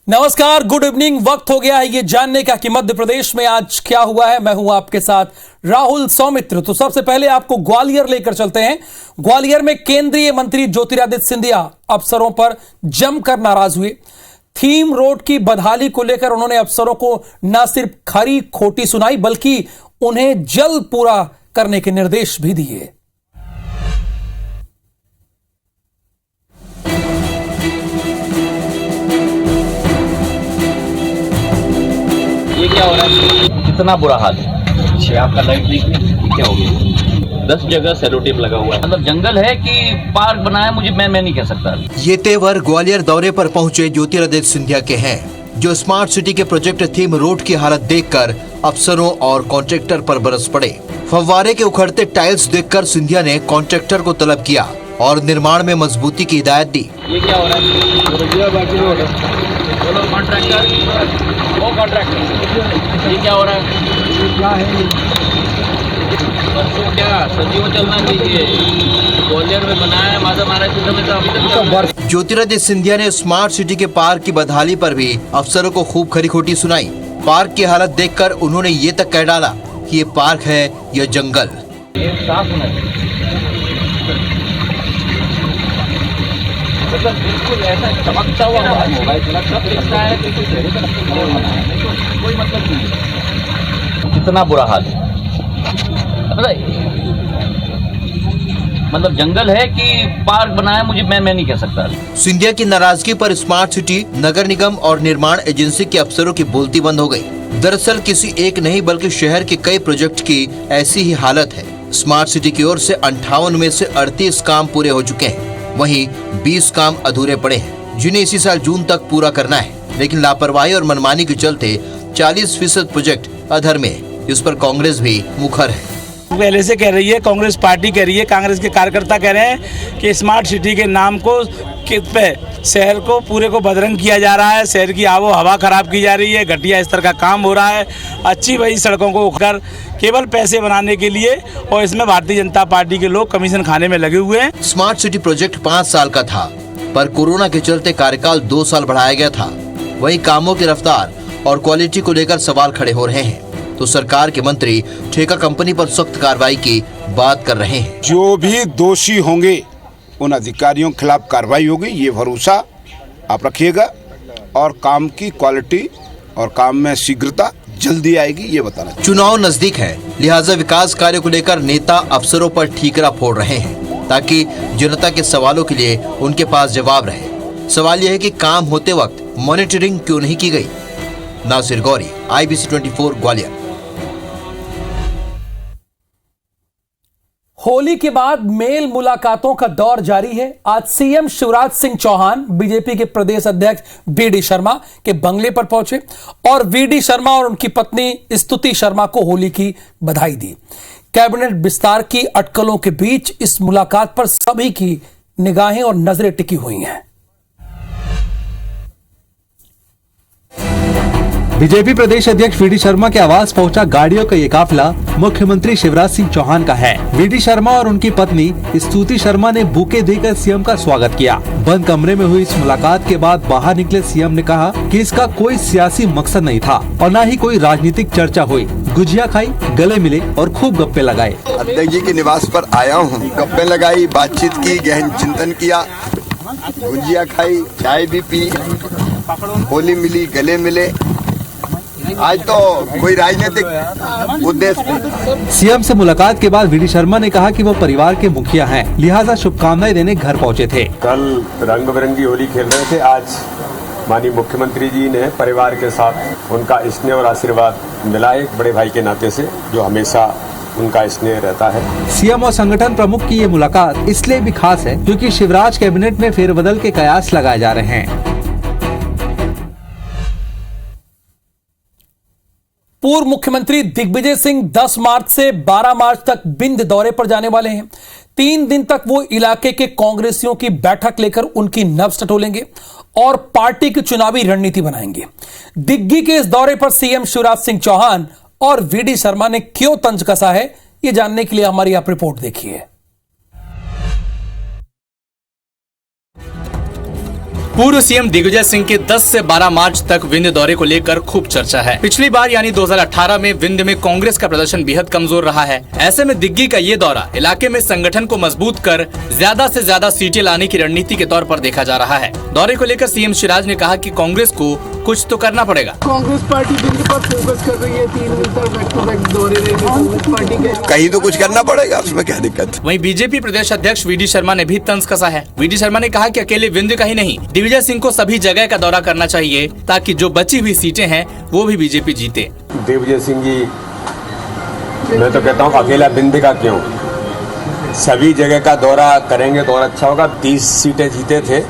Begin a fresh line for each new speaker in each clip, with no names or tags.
नमस्कार, good evening. वक्त हो गया है ये जानने का कि मध्य प्रदेश में आज क्या हुआ है। मैं हूं आपके साथ राहुल सौमित्र। तो सबसे पहले आपको ग्वालियर लेकर चलते हैं। ग्वालियर में केंद्रीय मंत्री ज्योतिरादित्य सिंधिया अफसरों पर जमकर नाराज हुए। थीम रोड की बदहाली को लेकर उन्होंने अफसरों को न सिर्फ खरी खोटी सुनाई बल्कि उन्हें जल्द पूरा करने के निर्देश भी दिए।
ये क्या हो रहा है? कितना बुरा हाल है। आपका लाइट देखिए क्या हो गया। 10 जगह सेलो टेप लगा हुआ है। मतलब जंगल है कि पार्क बना है, मुझे मैं नहीं कह सकता।
ये तेवर ग्वालियर दौरे पर पहुंचे ज्योतिरादित्य सिंधिया के हैं, जो स्मार्ट सिटी के प्रोजेक्ट थीम रोड की हालत देखकर अफसरों और कॉन्ट्रैक्टर पर बरस पड़े। फव्वारे के उखड़ते टाइल्स देखकर सिंधिया ने कॉन्ट्रैक्टर को तलब किया और निर्माण में मजबूती की हिदायत दी।
ये क्या हो रहा है? बोलो कॉन्ट्रैक्टर, वो कॉन्ट्रैक्टर, ये क्या हो रहा है? क्या है परसों क्या सदियों चलना चाहिए। ग्वालियर में बनाया है माता महाराज के समय से अभी तक।
ज्योतिरादित्य सिंधिया ने स्मार्ट सिटी के पार्क की बदहाली पर भी अफसरों को खूब खरी खोटी सुनाई। पार्क की हालत देखकर उन्होंने ये तक कह डाला कि ये पार्क है या जंगल।
साफ होना चाहिए, मतलब बिल्कुल ऐसा चमकता हुआ होगा, दिखता है कोई मतलब नहीं। कितना बुरा हाल है। मतलब जंगल है कि पार्क बना है, मुझे मैं नहीं कह सकता।
सिंधिया की नाराजगी पर स्मार्ट सिटी, नगर निगम और निर्माण एजेंसी के अफसरों की बोलती बंद हो गई। दरअसल किसी एक नहीं बल्कि शहर के कई प्रोजेक्ट की ऐसी ही हालत है। स्मार्ट सिटी की ओर से 58 में से 38 काम पूरे हो चुके हैं, वहीं 20 काम अधूरे पड़े हैं, जिन्हें इसी साल जून तक पूरा करना है। लेकिन लापरवाही और मनमानी के चलते 40% प्रोजेक्ट अधर में है। इस पर कांग्रेस भी मुखर है।
पहले से कह रही है, कांग्रेस पार्टी कह रही है, कांग्रेस के कार्यकर्ता कह रहे हैं कि स्मार्ट सिटी के नाम को पे शहर को पूरे को बदरंग किया जा रहा है, शहर की आबो हवा खराब की जा रही है, घटिया स्तर का काम हो रहा है, अच्छी भई सड़कों को उखाड़ केवल पैसे बनाने के लिए, और इसमें भारतीय जनता पार्टी के लोग कमीशन खाने में लगे हुए हैं।
स्मार्ट सिटी प्रोजेक्ट 5 साल का था, पर कोरोना के चलते कार्यकाल 2 साल बढ़ाया गया था। वहीं कामों की रफ्तार और क्वालिटी को लेकर सवाल खड़े हो रहे हैं, तो सरकार के मंत्री ठेका कंपनी पर सख्त कार्रवाई की बात कर रहे हैं।
जो भी दोषी होंगे उन अधिकारियों के खिलाफ कार्रवाई होगी, ये भरोसा आप रखिएगा। और काम की क्वालिटी और काम में शीघ्रता जल्दी आएगी, ये बताना।
चुनाव नजदीक है, लिहाजा विकास कार्य को लेकर नेता अफसरों पर ठीकरा फोड़ रहे हैं, ताकि जनता के सवालों के लिए उनके पास जवाब रहे। सवाल यह है कि काम होते वक्त मॉनिटरिंग क्यों नहीं की गई। नासिर गौरी, IBC 24 ग्वालियर।
होली के बाद मेल मुलाकातों का दौर जारी है। आज सीएम शिवराज सिंह चौहान बीजेपी के प्रदेश अध्यक्ष VD शर्मा के बंगले पर पहुंचे और VD शर्मा और उनकी पत्नी स्तुति शर्मा को होली की बधाई दी। कैबिनेट विस्तार की अटकलों के बीच इस मुलाकात पर सभी की निगाहें और नजरें टिकी हुई हैं।
बीजेपी प्रदेश अध्यक्ष VD शर्मा के आवास पहुंचा गाड़ियों का ये काफिला मुख्यमंत्री शिवराज सिंह चौहान का है। VD शर्मा और उनकी पत्नी स्तुति शर्मा ने बुके देकर सीएम का स्वागत किया। बंद कमरे में हुई इस मुलाकात के बाद बाहर निकले सीएम ने कहा कि इसका कोई सियासी मकसद नहीं था और न ही कोई राजनीतिक चर्चा हुई। गुजिया खाई, गले मिले और खूब गप्पे लगाए।
अध्यक्ष जी के निवास पर आया हूँ, गप्पे लगाई, बातचीत की, गहन चिंतन किया, गुजिया खाई, चाय भी पी, होली मिली, गले मिले। आज तो कोई राजनीतिक उद्देश्य।
सीएम से मुलाकात के बाद VD शर्मा ने कहा कि वो परिवार के मुखिया हैं, लिहाजा शुभकामनाएं देने घर पहुंचे थे।
कल रंग बिरंगी होली खेल रहे थे, आज माननीय मुख्यमंत्री जी ने परिवार के साथ उनका स्नेह और आशीर्वाद मिला, एक बड़े भाई के नाते से जो हमेशा उनका स्नेह रहता है।
सीएम और संगठन प्रमुख की ये मुलाकात इसलिए भी खास है क्योंकि शिवराज कैबिनेट में फेरबदल के कयास लगाए जा रहे हैं।
पूर्व मुख्यमंत्री दिग्विजय सिंह 10 मार्च से 12 मार्च तक बिंद दौरे पर जाने वाले हैं। 3 दिन तक वो इलाके के कांग्रेसियों की बैठक लेकर उनकी नब्ज टटोलेंगे और पार्टी की चुनावी रणनीति बनाएंगे। दिग्गी के इस दौरे पर सीएम शिवराज सिंह चौहान और VD शर्मा ने क्यों तंज कसा है, ये जानने के लिए हमारी आप रिपोर्ट देखिए।
पूर्व सीएम दिग्विजय सिंह के 10 से 12 मार्च तक विंध्य दौरे को लेकर खूब चर्चा है। पिछली बार यानी 2018 में विंध्य में कांग्रेस का प्रदर्शन बेहद कमजोर रहा है। ऐसे में दिग्गी का ये दौरा इलाके में संगठन को मजबूत कर ज्यादा से ज्यादा सीटें लाने की रणनीति के तौर पर देखा जा रहा है। दौरे को लेकर सीएम शिवराज ने कहा कि कांग्रेस को कुछ तो करना पड़ेगा।
कांग्रेस पार्टी विंध्य पर फोकस कर रही है, 3 दिन तक बैक टू बैक दौरे रहेंगे कांग्रेस पार्टी के।
कहीं तो कुछ करना पड़ेगा, उसमें क्या दिक्कत।
वहीं बीजेपी प्रदेश अध्यक्ष वीडी शर्मा ने भी तंज कसा है। वीडी शर्मा ने कहा कि अकेले विंध्य का ही नहीं, दिग्विजय सिंह को सभी जगह का दौरा करना चाहिए ताकि जो बची हुई सीटें हैं वो भी बीजेपी जीते।
दिग्विजय सिंह जी, मैं तो कहता हूँ अकेला विंध्य का क्यों, सभी जगह का दौरा करेंगे तो और अच्छा होगा। 30 सीटें जीते थे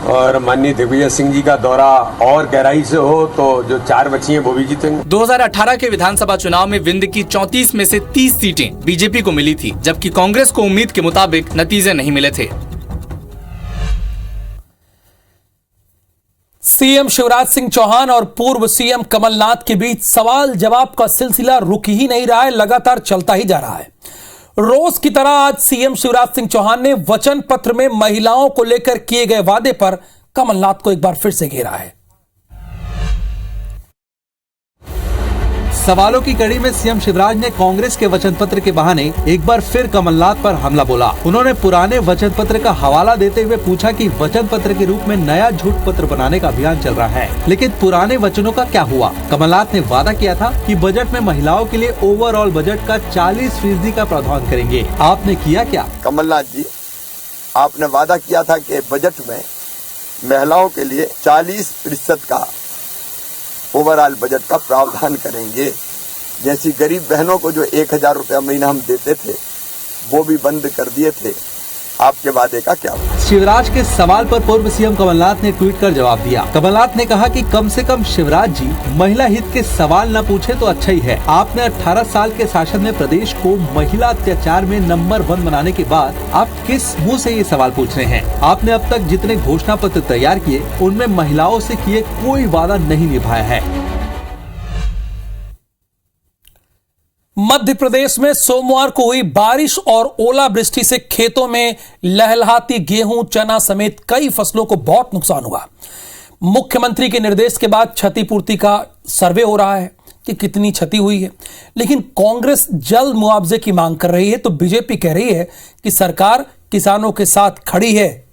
और माननीय दिग्विजय सिंह जी का दौरा और गहराई से हो तो जो 4 बची हैं वो भी जीतेंगे।
2018 के विधानसभा चुनाव में विंध्य की 34 में से 30 सीटें बीजेपी को मिली थी, जबकि कांग्रेस को उम्मीद के मुताबिक नतीजे नहीं मिले थे।
सीएम शिवराज सिंह चौहान और पूर्व सीएम कमलनाथ के बीच सवाल जवाब का सिलसिला रुक ही नहीं रहा है, लगातार चलता ही जा रहा है। रोज की तरह आज सीएम शिवराज सिंह चौहान ने वचन पत्र में महिलाओं को लेकर किए गए वादे पर कमलनाथ को एक बार फिर से घेरा है।
सवालों की कड़ी में सीएम शिवराज ने कांग्रेस के वचन पत्र के बहाने एक बार फिर कमलनाथ पर हमला बोला। उन्होंने पुराने वचन पत्र का हवाला देते हुए पूछा कि वचन पत्र के रूप में नया झूठ पत्र बनाने का अभियान चल रहा है, लेकिन पुराने वचनों का क्या हुआ। कमलनाथ ने वादा किया था कि बजट में महिलाओं के लिए ओवरऑल बजट का 40% का प्रावधान करेंगे। आपने किया क्या?
कमलनाथ जी, आपने वादा किया था कि बजट में महिलाओं के लिए 40% का ओवरऑल बजट का प्रावधान करेंगे। जैसी गरीब बहनों को जो 1000 रुपया महीना हम देते थे वो भी बंद कर दिए थे। आपके वादे का क्या हुआ?
शिवराज के सवाल पर पूर्व सीएम कमलनाथ ने ट्वीट कर जवाब दिया। कमलनाथ ने कहा कि कम से कम शिवराज जी महिला हित के सवाल न पूछे तो अच्छा ही है। आपने 18 साल के शासन में प्रदेश को महिला अत्याचार में नंबर 1 बनाने के बाद आप किस मुंह से ये सवाल पूछ रहे हैं? आपने अब तक जितने घोषणा पत्र तैयार किए उनमें महिलाओं से किए कोई वादा नहीं निभाया है।
मध्य प्रदेश में सोमवार को हुई बारिश और ओलावृष्टि से खेतों में लहलहाती गेहूं, चना समेत कई फसलों को बहुत नुकसान हुआ। मुख्यमंत्री के निर्देश के बाद क्षतिपूर्ति का सर्वे हो रहा है कि कितनी क्षति हुई है, लेकिन कांग्रेस जल्द मुआवजे की मांग कर रही है तो बीजेपी कह रही है कि सरकार किसानों के साथ खड़ी है।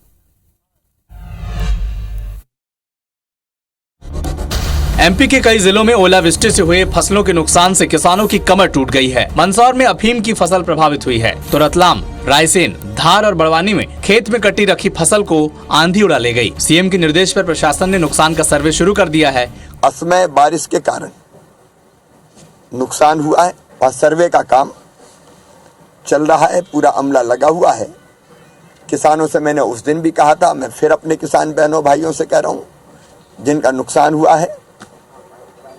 एमपी के कई जिलों में ओलावृष्टि से हुए फसलों के नुकसान से किसानों की कमर टूट गई है। मंदसौर में अफीम की फसल प्रभावित हुई है तो रतलाम, रायसेन, धार और बड़वानी में खेत में कटी रखी फसल को आंधी उड़ा ले गई। सीएम के निर्देश पर प्रशासन ने नुकसान का सर्वे शुरू कर दिया है।
असमय बारिश के कारण नुकसान हुआ है और सर्वे का काम चल रहा है, पूरा अमला लगा हुआ है। किसानों से मैंने उस दिन भी कहा था, मैं फिर अपने किसान बहनों भाइयों से कह रहा हूँ, जिनका नुकसान हुआ है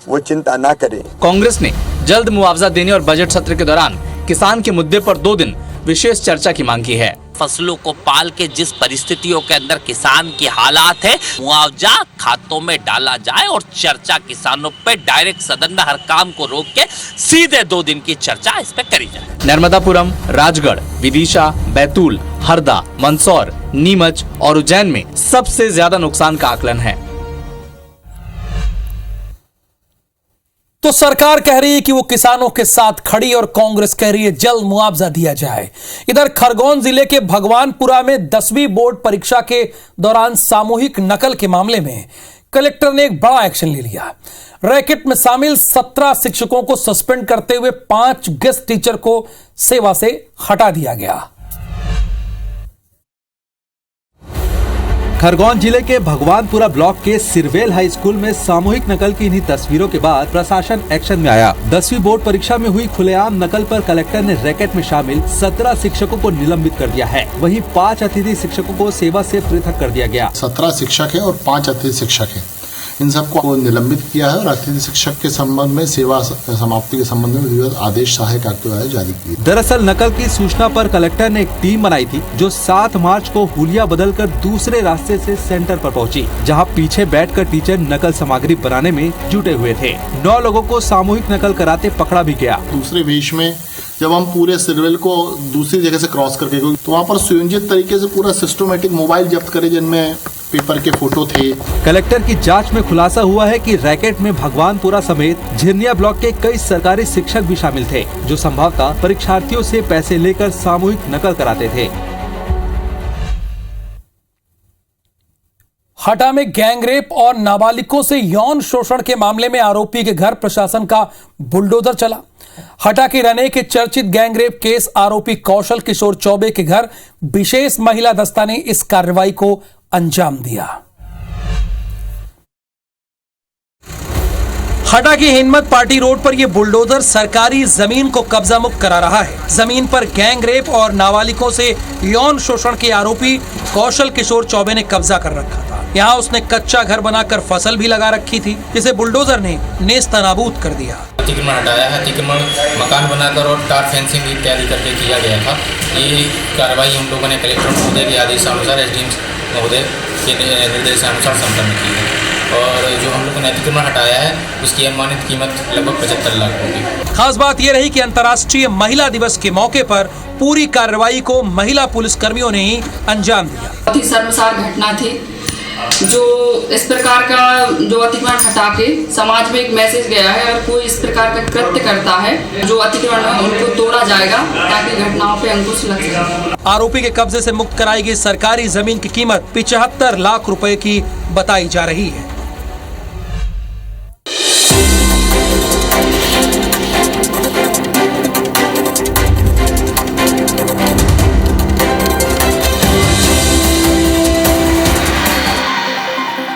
वो चिंता ना करें।
कांग्रेस ने जल्द मुआवजा देने और बजट सत्र के दौरान किसान के मुद्दे पर 2 दिन विशेष चर्चा की मांग की है।
फसलों को पाल के जिस परिस्थितियों के अंदर किसान की हालात है, मुआवजा खातों में डाला जाए और चर्चा किसानों पे डायरेक्ट सदन में हर काम को रोक के सीधे 2 दिन की चर्चा इस पे करी जाए।
नर्मदापुरम, राजगढ़, विदिशा, बैतूल, हरदा, मंदसौर, नीमच और उज्जैन में सबसे ज्यादा नुकसान का आकलन है।
तो सरकार कह रही है कि वो किसानों के साथ खड़ी और कांग्रेस कह रही है जल्द मुआवजा दिया जाए। इधर खरगोन जिले के भगवानपुरा में 10वीं बोर्ड परीक्षा के दौरान सामूहिक नकल के मामले में कलेक्टर ने एक बड़ा एक्शन ले लिया। रैकेट में शामिल 17 शिक्षकों को सस्पेंड करते हुए 5 गेस्ट टीचर को सेवा से हटा दिया गया।
खरगोन जिले के भगवानपुरा ब्लॉक के सिरवेल हाई स्कूल में सामूहिक नकल की इन्हीं तस्वीरों के बाद प्रशासन एक्शन में आया। 10वीं बोर्ड परीक्षा में हुई खुलेआम नकल पर कलेक्टर ने रैकेट में शामिल 17 शिक्षकों को निलंबित कर दिया है। वहीं 5 अतिथि शिक्षकों को सेवा से पृथक कर दिया गया।
17 शिक्षक है और 5 अतिथि शिक्षक है, इन सबको निलंबित किया है और अतिथि शिक्षक के संबंध में सेवा समाप्ति के संबंध में विविध आदेश सहायक आयुक्त जारी किए।
दरअसल नकल की सूचना पर कलेक्टर ने एक टीम बनाई थी जो 7 मार्च को हुलिया बदलकर दूसरे रास्ते से सेंटर पर पहुंची, जहां पीछे बैठकर टीचर नकल सामग्री बनाने में जुटे हुए थे। 9 लोगों को सामूहिक नकल कराते पकड़ा भी गया।
दूसरे वेश में जब हम पूरे सिरवेल को दूसरी जगह से क्रॉस करके, तो वहाँ पर सुयोजित तरीके से पूरा सिस्टमेटिक मोबाइल जब्त करे, जिनमें पेपर के फोटो थे।
कलेक्टर की जांच में खुलासा हुआ है कि रैकेट में भगवानपुरा समेत झिरनिया ब्लॉक के कई सरकारी शिक्षक भी शामिल थे, जो संभवतः परीक्षार्थियों से पैसे लेकर सामूहिक नकल कराते थे।
हटा में गैंगरेप और नाबालिगों से यौन शोषण के मामले में आरोपी के घर प्रशासन का बुलडोजर चला। हटा के रने के चर्चित गैंगरेप केस आरोपी कौशल किशोर चौबे के घर विशेष महिला दस्ता ने इस कार्रवाई को अंजाम दिया। हटा की हिम्मत पार्टी रोड पर यह बुलडोजर सरकारी जमीन को कब्जा मुक्त करा रहा है। जमीन पर गैंगरेप और नाबालिगों से यौन शोषण के आरोपी कौशल किशोर चौबे ने कब्जा कर रखा था। यहाँ उसने कच्चा घर बनाकर फसल भी लगा रखी थी, जिसे बुलडोजर ने नेस्तनाबूद कर दिया।
अतिक्रमण हटाया है, अतिक्रमण मकान बनाकर और तार फेंसिंग इत्यादि करके किया गया था। ये कार्रवाई हम लोगों ने कलेक्टर महोदय के आदेशानुसार एसडीएम महोदय के निर्देशानुसार संपन्न की है और जो हम लोगों ने अतिक्रमण हटाया है उसकी अनुमानित कीमत लगभग 75 लाख होगी।
खास बात यह रही कि अंतर्राष्ट्रीय महिला दिवस के मौके पर पूरी कार्रवाई को महिला पुलिस कर्मियों ने ही अंजाम दिया।
बहुत ही शर्मसार घटना थी, जो इस प्रकार का जो अतिक्रमण हटा के समाज में एक मैसेज गया है और कोई इस प्रकार का कृत्य करता है जो अतिक्रमण है उनको तोड़ा जाएगा ताकि घटनाओं पे अंकुश लग सके।
आरोपी के कब्जे से मुक्त कराई गई सरकारी जमीन की कीमत 75 लाख रुपए की बताई जा रही है।